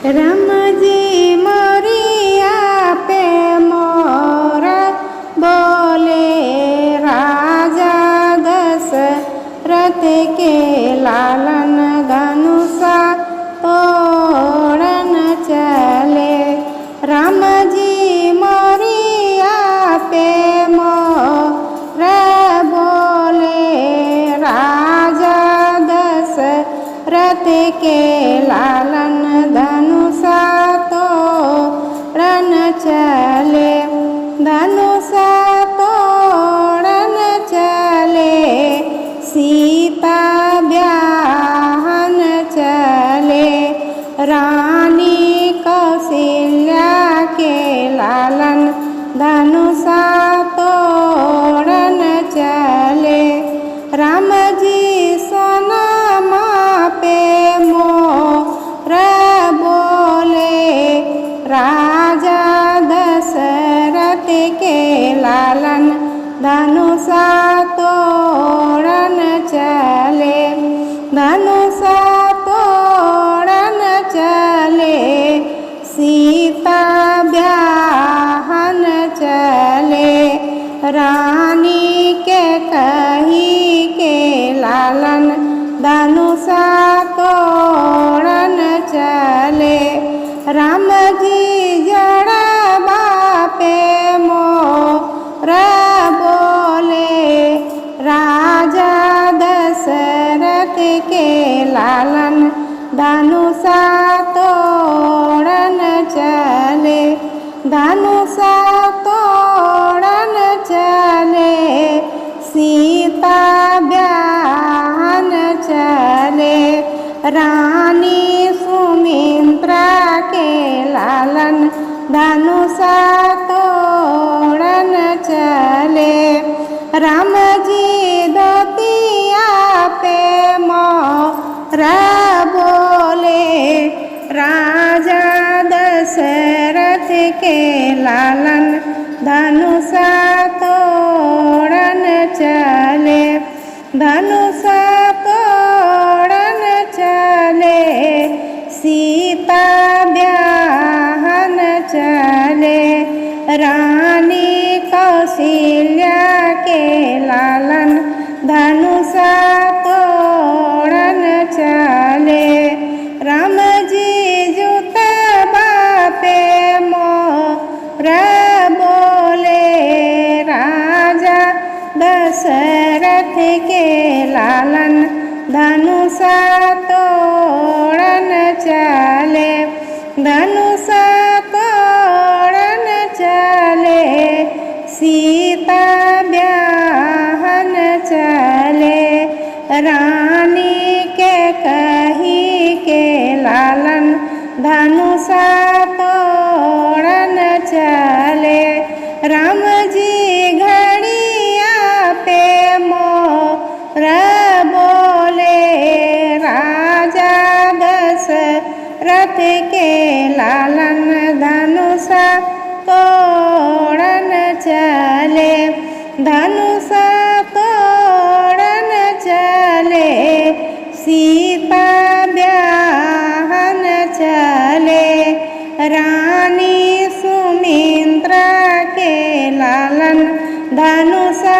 राम जी मोरिया पे मोर बोले राजा दशरथ के लालन धनुषा तोड़न चले। राम जी मोरिया पे मोर बोले राजा दशरथ के लालन धनुषा तोड़न चले। धनुषा तोड़न चले सीता ब्याहन चले। रानी कौशल्या के लालन धनुषा तोड़न चले। राम जी सोनमा पे मोर बोले राजा दशरथ के लालन धनुषा तोड़न चले। धनुषा तोड़न चले सीता ब्याहन चले। रानी के कही के लालन धनुषा तोड़न चले। राम जी जड़बा पे मोर बोले राजा दशरथ के लालन धनुषा तोड़न चले। धनुषा तोड़न चले सीता ब्याहन चले। रानी सुमित्रा के लालन धनुषा तोड़न चले। राम जी दतिया पे मोर बोले राजा दशरथ के लालन धनुषा तोड़न चले। धनुषा तोड़न चले सीता ब्याहन चले। रानी कौशल्या के लालन धनुषा तोड़न चले। राम जी जुतबा पे मोर बोले राजा दशरथ के लालन धनुषा तोड़न चले। धनुषा तोड़न चले सीता ब्याहन चले। रानी के कही के लालन धनुषा तोड़न चले। राम जी घड़िया पे मोर बोले राजा दशरथ के लालन धनुषा तोड़न चले। धनुषा तोड़न चले सीता ब्याहन चले। रानी सुमित्रा के लालन धनुषा